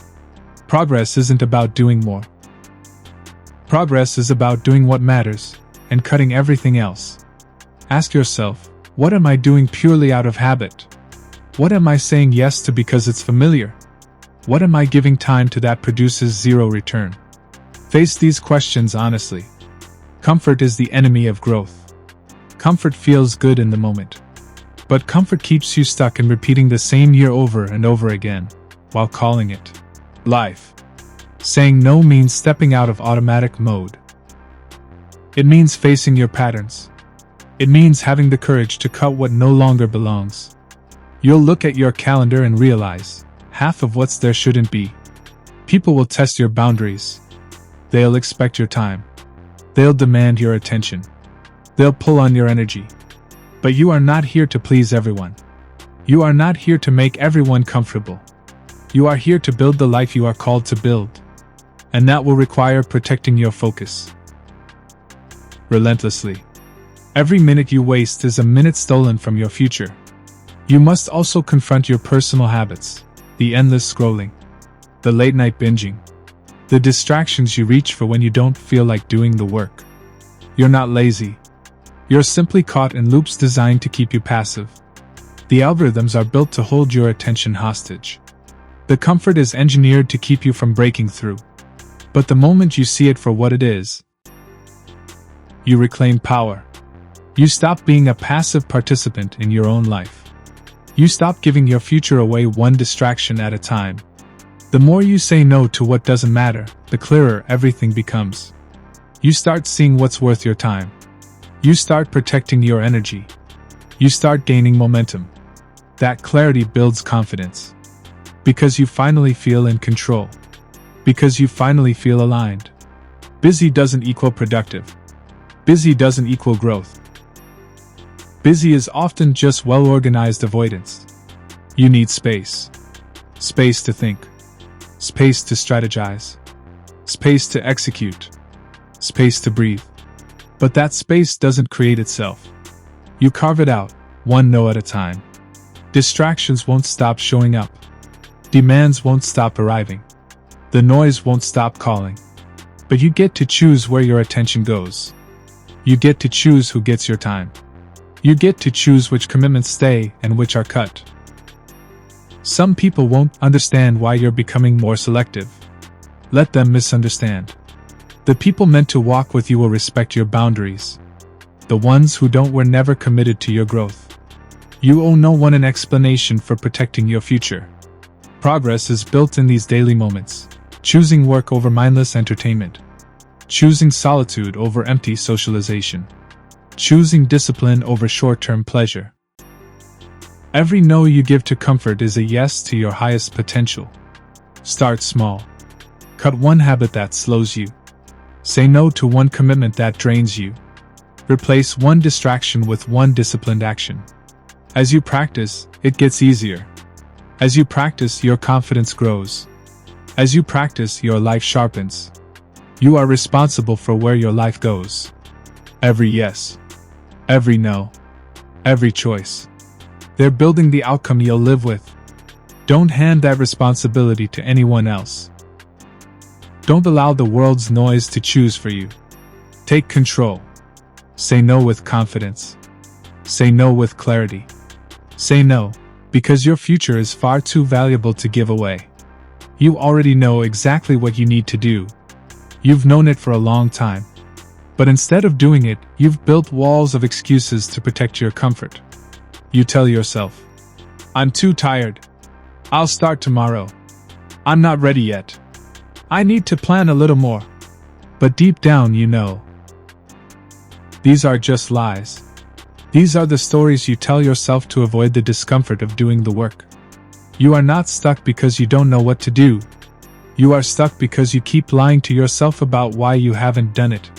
Progress isn't about doing more. Progress is about doing what matters and cutting everything else. Ask yourself, what am I doing purely out of habit? What am I saying yes to because it's familiar? What am I giving time to that produces zero return? Face these questions honestly. Comfort is the enemy of growth. Comfort feels good in the moment. But comfort keeps you stuck in repeating the same year over and over again, while calling it life. Saying no means stepping out of automatic mode. It means facing your patterns. It means having the courage to cut what no longer belongs. You'll look at your calendar and realize, half of what's there shouldn't be. People will test your boundaries. They'll expect your time. They'll demand your attention. They'll pull on your energy. But you are not here to please everyone. You are not here to make everyone comfortable. You are here to build the life you are called to build. And that will require protecting your focus relentlessly. Every minute you waste is a minute stolen from your future. You must also confront your personal habits, the endless scrolling, the late night binging, the distractions you reach for when you don't feel like doing the work. You're not lazy. You're simply caught in loops designed to keep you passive. The algorithms are built to hold your attention hostage. The comfort is engineered to keep you from breaking through. But the moment you see it for what it is, you reclaim power. You stop being a passive participant in your own life. You stop giving your future away one distraction at a time. The more you say no to what doesn't matter, the clearer everything becomes. You start seeing what's worth your time. You start protecting your energy. You start gaining momentum. That clarity builds confidence. Because you finally feel in control. Because you finally feel aligned. Busy doesn't equal productive. Busy doesn't equal growth. Busy is often just well-organized avoidance. You need space. Space to think. Space to strategize. Space to execute. Space to breathe. But that space doesn't create itself. You carve it out, one no at a time. Distractions won't stop showing up. Demands won't stop arriving. The noise won't stop calling. But you get to choose where your attention goes. You get to choose who gets your time. You get to choose which commitments stay and which are cut. Some people won't understand why you're becoming more selective. Let them misunderstand. The people meant to walk with you will respect your boundaries. The ones who don't were never committed to your growth. You owe no one an explanation for protecting your future. Progress is built in these daily moments. Choosing work over mindless entertainment. Choosing solitude over empty socialization. Choosing discipline over short-term pleasure. Every no you give to comfort is a yes to your highest potential. Start small. Cut one habit that slows you. Say no to one commitment that drains you. Replace one distraction with one disciplined action. As you practice, it gets easier. As you practice, your confidence grows. As you practice, your life sharpens. You are responsible for where your life goes. Every yes. Every no. Every choice. They're building the outcome you'll live with. Don't hand that responsibility to anyone else. Don't allow the world's noise to choose for you. Take control. Say no with confidence. Say no with clarity. Say no, because your future is far too valuable to give away. You already know exactly what you need to do. You've known it for a long time. But instead of doing it, you've built walls of excuses to protect your comfort. You tell yourself, I'm too tired. I'll start tomorrow. I'm not ready yet. I need to plan a little more. But deep down you know. These are just lies. These are the stories you tell yourself to avoid the discomfort of doing the work. You are not stuck because you don't know what to do. You are stuck because you keep lying to yourself about why you haven't done it.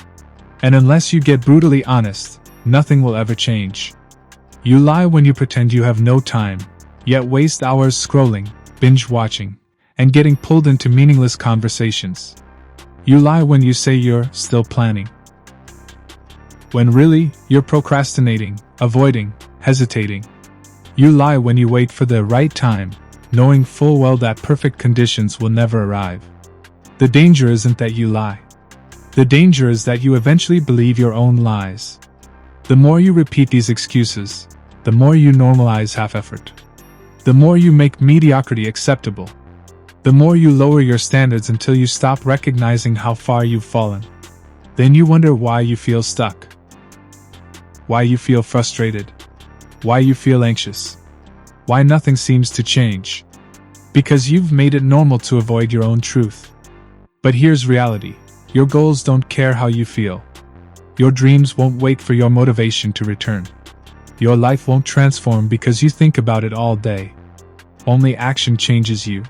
And unless you get brutally honest, nothing will ever change. You lie when you pretend you have no time, yet waste hours scrolling, binge watching, and getting pulled into meaningless conversations. You lie when you say you're still planning, when really, you're procrastinating, avoiding, hesitating. You lie when you wait for the right time, knowing full well that perfect conditions will never arrive. The danger isn't that you lie. The danger is that you eventually believe your own lies. The more you repeat these excuses, the more you normalize half-effort. The more you make mediocrity acceptable. The more you lower your standards until you stop recognizing how far you've fallen. Then you wonder why you feel stuck. Why you feel frustrated. Why you feel anxious. Why nothing seems to change. Because you've made it normal to avoid your own truth. But here's reality. Your goals don't care how you feel. Your dreams won't wait for your motivation to return. Your life won't transform because you think about it all day. Only action changes you.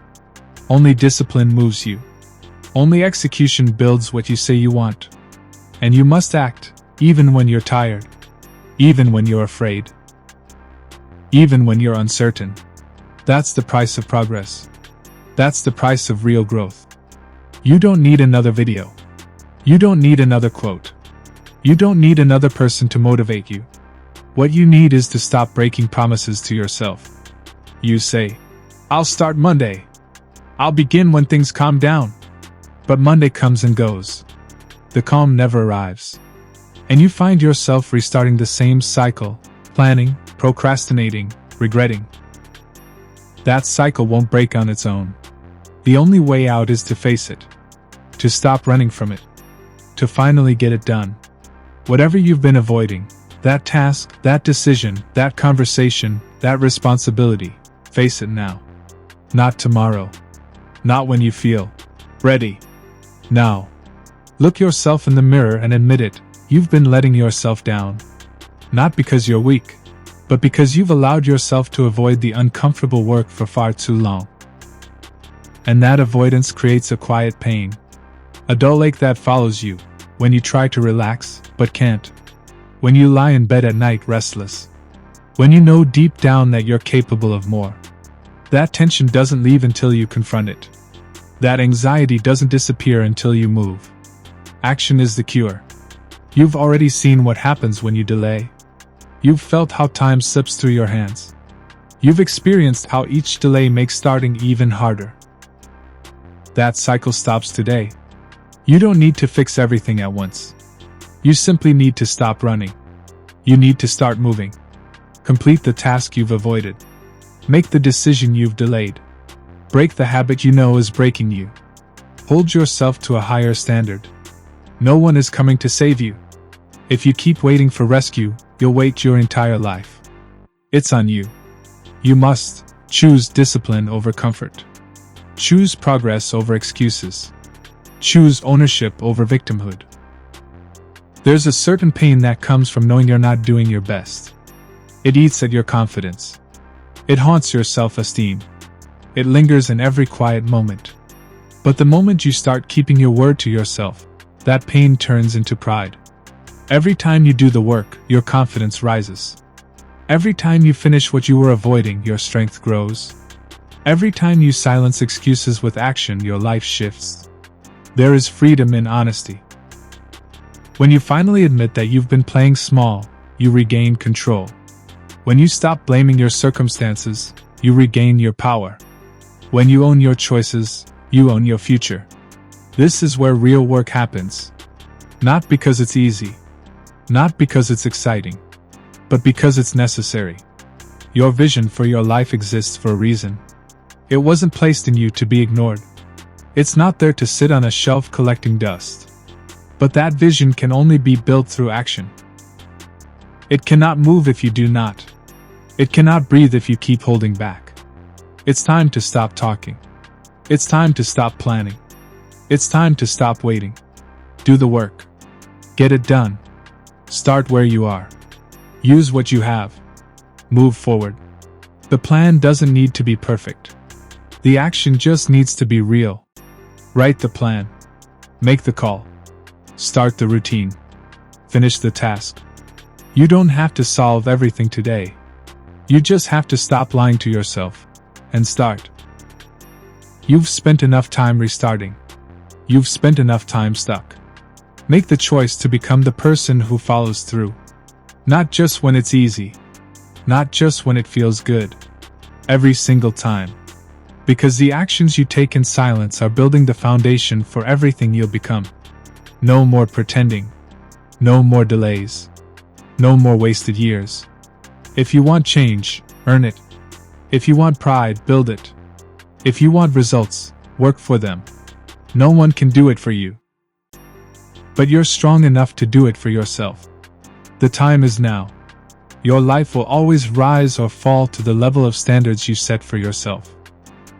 Only discipline moves you. Only execution builds what you say you want. And you must act, even when you're tired. Even when you're afraid. Even when you're uncertain. That's the price of progress. That's the price of real growth. You don't need another video. You don't need another quote. You don't need another person to motivate you. What you need is to stop breaking promises to yourself. You say, I'll start Monday. I'll begin when things calm down. But Monday comes and goes. The calm never arrives. And you find yourself restarting the same cycle, planning, procrastinating, regretting. That cycle won't break on its own. The only way out is to face it, to stop running from it, to finally get it done. Whatever you've been avoiding, that task, that decision, that conversation, that responsibility, face it now. Not tomorrow. Not when you feel ready. Now. Look yourself in the mirror and admit it, you've been letting yourself down. Not because you're weak, but because you've allowed yourself to avoid the uncomfortable work for far too long. And that avoidance creates a quiet pain. A dull ache that follows you, when you try to relax, but can't. When you lie in bed at night restless. When you know deep down that you're capable of more. That tension doesn't leave until you confront it. That anxiety doesn't disappear until you move. Action is the cure. You've already seen what happens when you delay. You've felt how time slips through your hands. You've experienced how each delay makes starting even harder. That cycle stops today. You don't need to fix everything at once. You simply need to stop running. You need to start moving. Complete the task you've avoided. Make the decision you've delayed. Break the habit you know is breaking you. Hold yourself to a higher standard. No one is coming to save you. If you keep waiting for rescue, you'll wait your entire life. It's on you. You must choose discipline over comfort. Choose progress over excuses. Choose ownership over victimhood. There's a certain pain that comes from knowing you're not doing your best. It eats at your confidence. It haunts your self-esteem. It lingers in every quiet moment. But the moment you start keeping your word to yourself, that pain turns into pride. Every time you do the work, your confidence rises. Every time you finish what you were avoiding, your strength grows. Every time you silence excuses with action, your life shifts. There is freedom in honesty. When you finally admit that you've been playing small, you regain control. When you stop blaming your circumstances, you regain your power. When you own your choices, you own your future. This is where real work happens. Not because it's easy. Not because it's exciting. But because it's necessary. Your vision for your life exists for a reason. It wasn't placed in you to be ignored. It's not there to sit on a shelf collecting dust. But that vision can only be built through action. It cannot move if you do not. It cannot breathe if you keep holding back. It's time to stop talking. It's time to stop planning. It's time to stop waiting. Do the work. Get it done. Start where you are. Use what you have. Move forward. The plan doesn't need to be perfect. The action just needs to be real. Write the plan. Make the call. Start the routine. Finish the task. You don't have to solve everything today. You just have to stop lying to yourself and start. You've spent enough time restarting. You've spent enough time stuck. Make the choice to become the person who follows through. Not just when it's easy. Not just when it feels good. Every single time. Because the actions you take in silence are building the foundation for everything you'll become. No more pretending. No more delays. No more wasted years. If you want change, earn it. If you want pride, build it. If you want results, work for them. No one can do it for you. But you're strong enough to do it for yourself. The time is now. Your life will always rise or fall to the level of standards you set for yourself.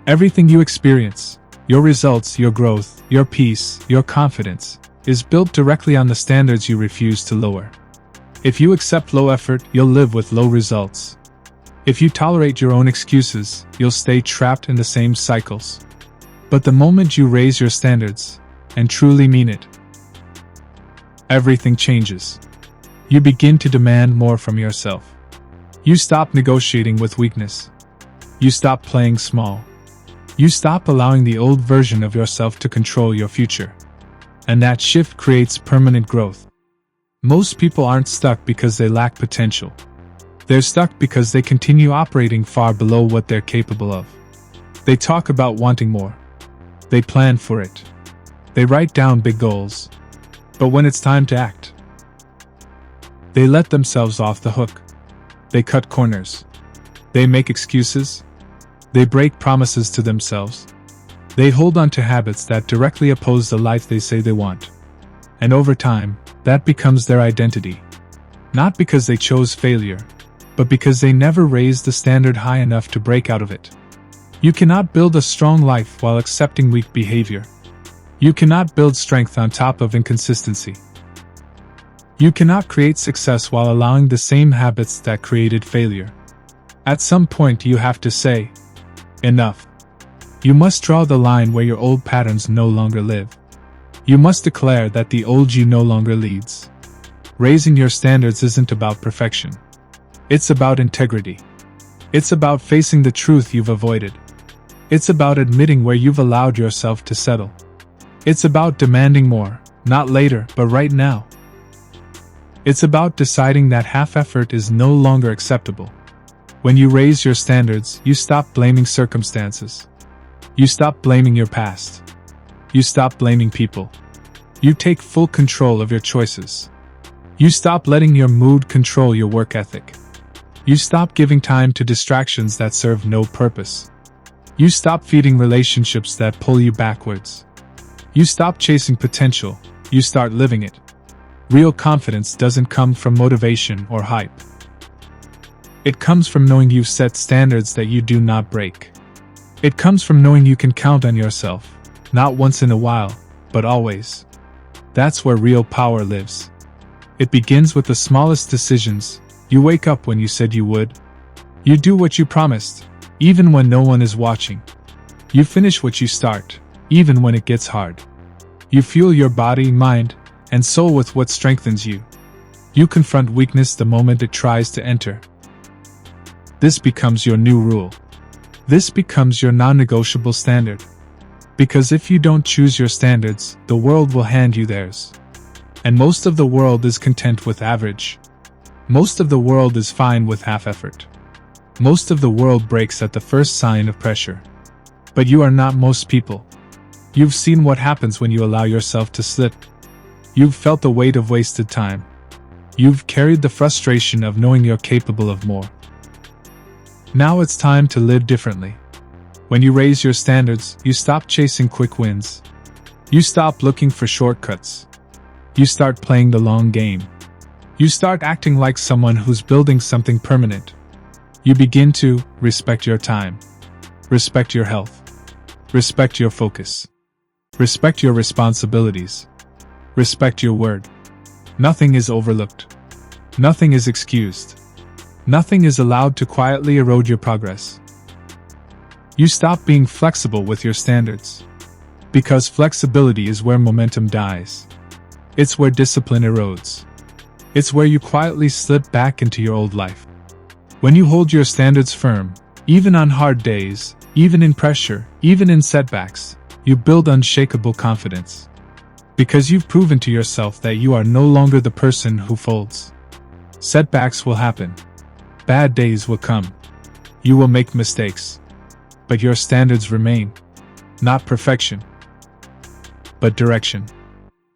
Everything you experience, your results, your growth, your peace, your confidence, is built directly on the standards you refuse to lower. If you accept low effort, you'll live with low results. If you tolerate your own excuses, you'll stay trapped in the same cycles. But the moment you raise your standards, and truly mean it, everything changes. You begin to demand more from yourself. You stop negotiating with weakness. You stop playing small. You stop allowing the old version of yourself to control your future. And that shift creates permanent growth. Most people aren't stuck because they lack potential. They're stuck because they continue operating far below what they're capable of. They talk about wanting more. They plan for it. They write down big goals. But when it's time to act, they let themselves off the hook. They cut corners. They make excuses. They break promises to themselves. They hold on to habits that directly oppose the life they say they want. And over time, that becomes their identity. Not because they chose failure, but because they never raised the standard high enough to break out of it. You cannot build a strong life while accepting weak behavior. You cannot build strength on top of inconsistency. You cannot create success while allowing the same habits that created failure. At some point you have to say, enough. You must draw the line where your old patterns no longer live. You must declare that the old you no longer leads. Raising your standards isn't about perfection. It's about integrity. It's about facing the truth you've avoided. It's about admitting where you've allowed yourself to settle. It's about demanding more, not later, but right now. It's about deciding that half effort is no longer acceptable. When you raise your standards, you stop blaming circumstances. You stop blaming your past. You stop blaming people. You take full control of your choices. You stop letting your mood control your work ethic. You stop giving time to distractions that serve no purpose. You stop feeding relationships that pull you backwards. You stop chasing potential, you start living it. Real confidence doesn't come from motivation or hype. It comes from knowing you've set standards that you do not break. It comes from knowing you can count on yourself, not once in a while, but always. That's where real power lives. It begins with the smallest decisions. You wake up when you said you would. You do what you promised, even when no one is watching. You finish what you start, even when it gets hard. You fuel your body, mind, and soul with what strengthens you. You confront weakness the moment it tries to enter. This becomes your new rule. This becomes your non-negotiable standard. Because if you don't choose your standards, the world will hand you theirs. And most of the world is content with average. Most of the world is fine with half effort. Most of the world breaks at the first sign of pressure. But you are not most people. You've seen what happens when you allow yourself to slip. You've felt the weight of wasted time. You've carried the frustration of knowing you're capable of more. Now it's time to live differently. When you raise your standards, you stop chasing quick wins. You stop looking for shortcuts. You start playing the long game. You start acting like someone who's building something permanent. You begin to respect your time. Respect your health. Respect your focus. Respect your responsibilities. Respect your word. Nothing is overlooked. Nothing is excused. Nothing is allowed to quietly erode your progress. You stop being flexible with your standards. Because flexibility is where momentum dies. It's where discipline erodes. It's where you quietly slip back into your old life. When you hold your standards firm, even on hard days, even in pressure, even in setbacks, you build unshakable confidence. Because you've proven to yourself that you are no longer the person who folds. Setbacks will happen. Bad days will come. You will make mistakes. But your standards remain. Not perfection, but direction.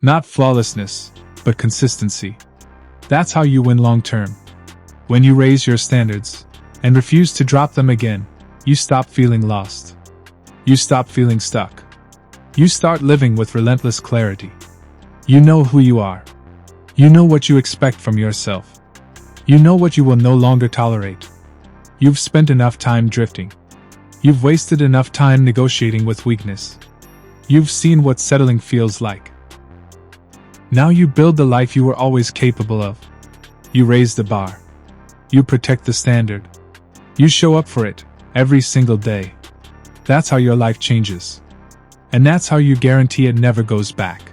Not flawlessness, but consistency. That's how you win long term. When you raise your standards and refuse to drop them again, you stop feeling lost. You stop feeling stuck. You start living with relentless clarity. You know who you are. You know what you expect from yourself. You know what you will no longer tolerate. You've spent enough time drifting. You've wasted enough time negotiating with weakness. You've seen what settling feels like. Now you build the life you were always capable of. You raise the bar. You protect the standard. You show up for it, every single day. That's how your life changes. And that's how you guarantee it never goes back.